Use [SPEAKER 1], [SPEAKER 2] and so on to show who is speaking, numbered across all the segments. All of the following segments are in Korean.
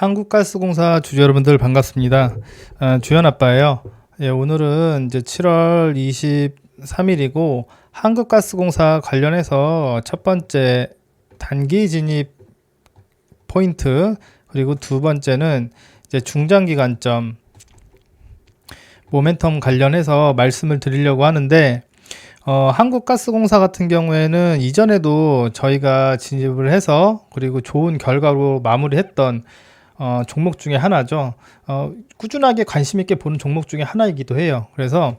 [SPEAKER 1] 한국가스공사 주주 여러분들 반갑습니다. 주연 아빠예요. 예, 오늘은 이제 7월 23일이고 한국가스공사 관련해서 첫 번째 단기 진입 포인트, 그리고 두 번째는 이제 중장기관점 모멘텀 관련해서 말씀을 드리려고 하는데, 한국가스공사 같은 경우에는 이전에도 저희가 진입을 해서 그리고 좋은 결과로 마무리했던 종목 중에 하나죠. 꾸준하게 관심 있게 보는 종목 중에 하나이기도 해요. 그래서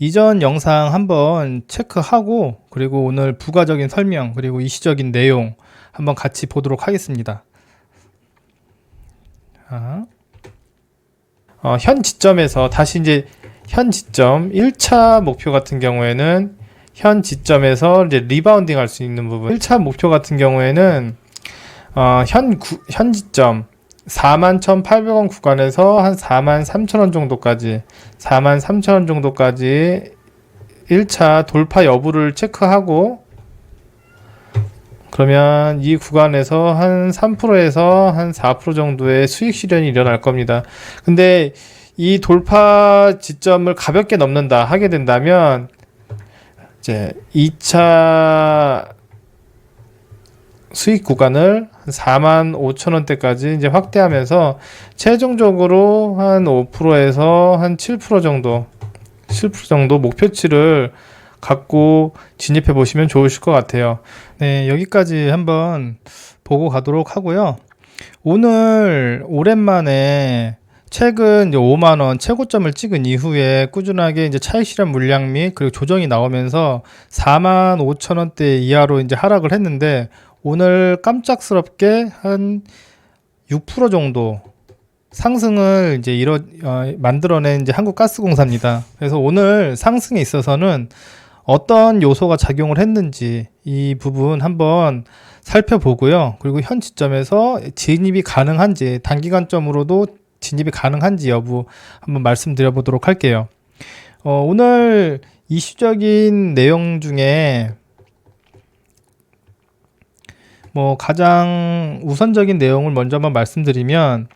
[SPEAKER 1] 이전 영상 한번 체크하고, 그리고 오늘 부가적인 설명, 그리고 이시적인 내용 한번 같이 보도록 하겠습니다. 현 지점에서 다시 이제 현 지점 1차 목표 같은 경우에는 현 지점에서 이제 리바운딩 할 수 있는 부분, 1차 목표 같은 경우에는 현 지점 41,800원 구간에서 한 43,000원 정도까지 43,000원 정도까지 1차 돌파 여부를 체크하고, 그러면 이 구간에서 한 3%에서 한 4% 정도의 수익 실현이 일어날 겁니다. 근데 이 돌파 지점을 가볍게 넘는다 하게 된다면 이제 2차 수익 구간을 한 45,000원대까지 이제 확대하면서 최종적으로 한 5%에서 한 7% 정도 목표치를 갖고 진입해 보시면 좋으실 것 같아요. 네, 여기까지 한번 보고 가도록 하고요. 오늘 오랜만에 최근 이제 5만원 최고점을 찍은 이후에 꾸준하게 이제 차익 실현 물량 및 그리고 조정이 나오면서 45,000원대 이하로 이제 하락을 했는데, 오늘 깜짝스럽게 한 6% 정도 상승을 이제 만들어낸 이제 한국가스공사입니다. 그래서 오늘 상승에 있어서는 어떤 요소가 작용을 했는지 이 부분 한번 살펴보고요. 그리고 현 지점에서 진입이 가능한지, 단기간점으로도 진입이 가능한지 여부 한번 말씀드려 보도록 할게요. 오늘 이슈적인 내용 중에 가장 우선적인 내용을 먼저 한번 말씀드리면,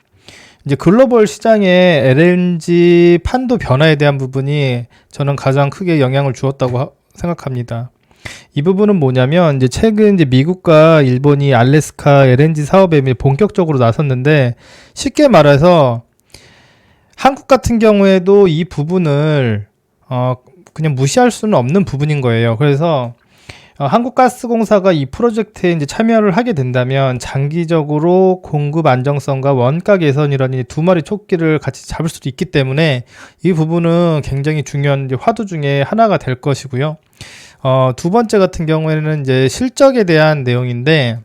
[SPEAKER 1] 이제 글로벌 시장의 LNG 판도 변화에 대한 부분이 저는 가장 크게 영향을 주었다고 생각합니다. 이 부분은 뭐냐면, 이제 최근 이제 미국과 일본이 알래스카 LNG 사업에 본격적으로 나섰는데, 쉽게 말해서 한국 같은 경우에도 이 부분을 그냥 무시할 수는 없는 부분인 거예요. 그래서 한국가스공사가 이 프로젝트에 이제 참여를 하게 된다면 장기적으로 공급 안정성과 원가 개선이라는 두 마리 토끼를 같이 잡을 수도 있기 때문에 이 부분은 굉장히 중요한 이제 화두 중에 하나가 될 것이고요. 두 번째 같은 경우에는 이제 실적에 대한 내용인데,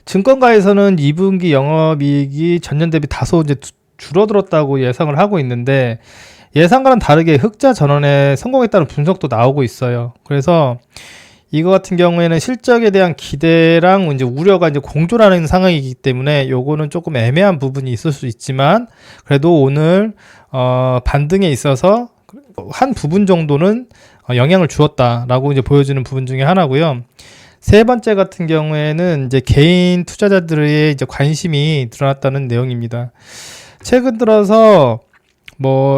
[SPEAKER 1] 증권가에서는 2분기 영업이익이 전년 대비 다소 이제 줄어들었다고 예상을 하고 있는데, 예상과는 다르게 흑자 전환에 성공했다는 분석도 나오고 있어요. 그래서 이거 같은 경우에는 실적에 대한 기대랑 이제 우려가 이제 공존하는 상황이기 때문에 요거는 조금 애매한 부분이 있을 수 있지만, 그래도 오늘 반등에 있어서 한 부분 정도는 영향을 주었다라고 이제 보여지는 부분 중에 하나고요. 세 번째 같은 경우에는 이제 개인 투자자들의 이제 관심이 늘어났다는 내용입니다. 최근 들어서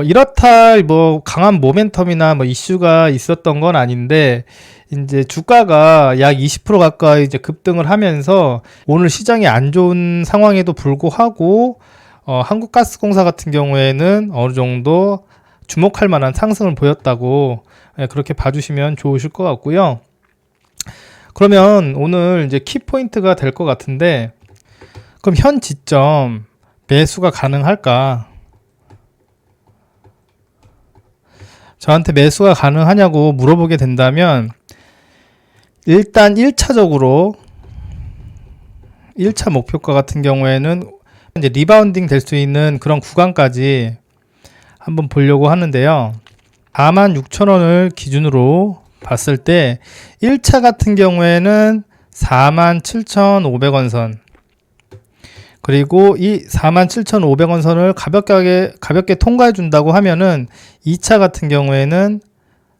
[SPEAKER 1] 이렇다 강한 모멘텀이나 이슈가 있었던 건 아닌데, 이제 주가가 약 20% 가까이 이제 급등을 하면서 오늘 시장이 안 좋은 상황에도 불구하고 한국가스공사 같은 경우에는 어느 정도 주목할 만한 상승을 보였다고 그렇게 봐주시면 좋으실 것 같고요. 그러면 오늘 이제 키포인트가 될 것 같은데, 그럼 현 지점 매수가 가능할까? 저한테 매수가 가능하냐고 물어보게 된다면, 일단 1차적으로 1차 목표가 같은 경우에는 이제 리바운딩 될 수 있는 그런 구간까지 한번 보려고 하는데요. 46,000원을 기준으로 봤을 때 1차 같은 경우에는 47,500원 선, 그리고 이 47,500원 선을 가볍게 통과해 준다고 하면은 2차 같은 경우에는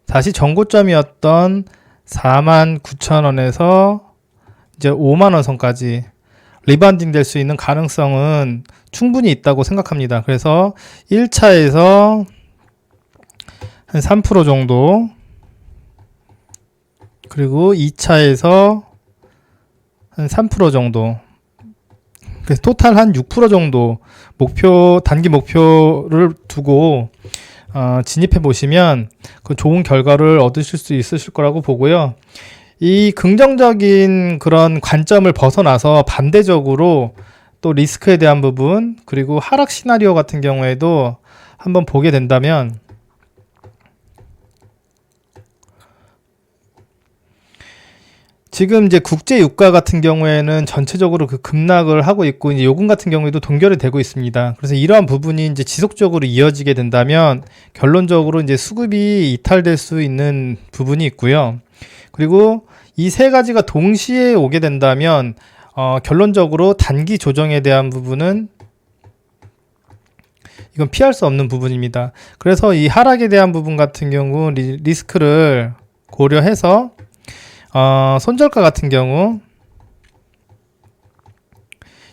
[SPEAKER 1] 다시 전고점이었던 49,000원에서 이제 5만원 선까지 리바운딩 될 수 있는 가능성은 충분히 있다고 생각합니다. 그래서 1차에서 한 3% 정도, 그리고 2차에서 한 3% 정도, 그래서 토탈 한 6% 정도 단기 목표를 두고 진입해 보시면 그 좋은 결과를 얻으실 수 있으실 거라고 보고요. 이 긍정적인 그런 관점을 벗어나서 반대적으로 또 리스크에 대한 부분, 그리고 하락 시나리오 같은 경우에도 한번 보게 된다면, 지금 이제 국제 유가 같은 경우에는 전체적으로 그 급락을 하고 있고, 이제 요금 같은 경우에도 동결이 되고 있습니다. 그래서 이러한 부분이 이제 지속적으로 이어지게 된다면 결론적으로 이제 수급이 이탈될 수 있는 부분이 있고요. 그리고 이 세 가지가 동시에 오게 된다면 결론적으로 단기 조정에 대한 부분은 이건 피할 수 없는 부분입니다. 그래서 이 하락에 대한 부분 같은 경우 리스크를 고려해서 손절가 같은 경우,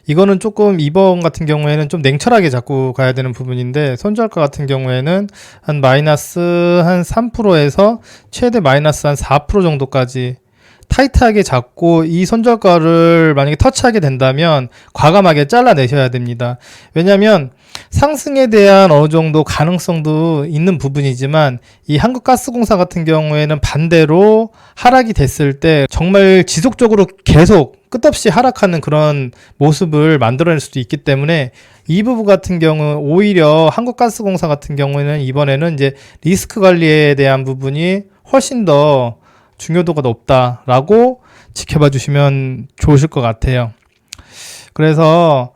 [SPEAKER 1] 이거는 조금 이번 같은 경우에는 좀 냉철하게 잡고 가야 되는 부분인데, 손절가 같은 경우에는 한 마이너스 한 3%에서 최대 마이너스 한 4% 정도까지 타이트하게 잡고, 이 손절가를 만약에 터치하게 된다면 과감하게 잘라내셔야 됩니다. 왜냐하면 상승에 대한 어느 정도 가능성도 있는 부분이지만, 이 한국가스공사 같은 경우에는 반대로 하락이 됐을 때 정말 지속적으로 계속 끝없이 하락하는 그런 모습을 만들어낼 수도 있기 때문에, 이 부분 같은 경우 오히려 한국가스공사 같은 경우에는 이번에는 이제 리스크 관리에 대한 부분이 훨씬 더 중요도가 높다라고 지켜봐 주시면 좋으실 것 같아요. 그래서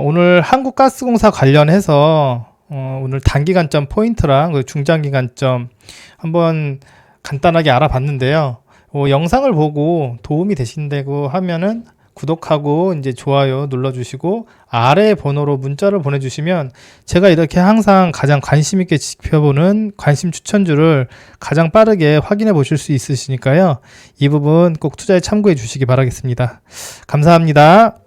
[SPEAKER 1] 오늘 한국가스공사 관련해서 오늘 단기간점 포인트랑 중장기간점 한번 간단하게 알아봤는데요. 영상을 보고 도움이 되신다고 하면은 구독하고 이제 좋아요 눌러주시고 아래 번호로 문자를 보내주시면 제가 이렇게 항상 가장 관심 있게 지켜보는 관심 추천주를 가장 빠르게 확인해 보실 수 있으시니까요. 이 부분 꼭 투자에 참고해 주시기 바라겠습니다. 감사합니다.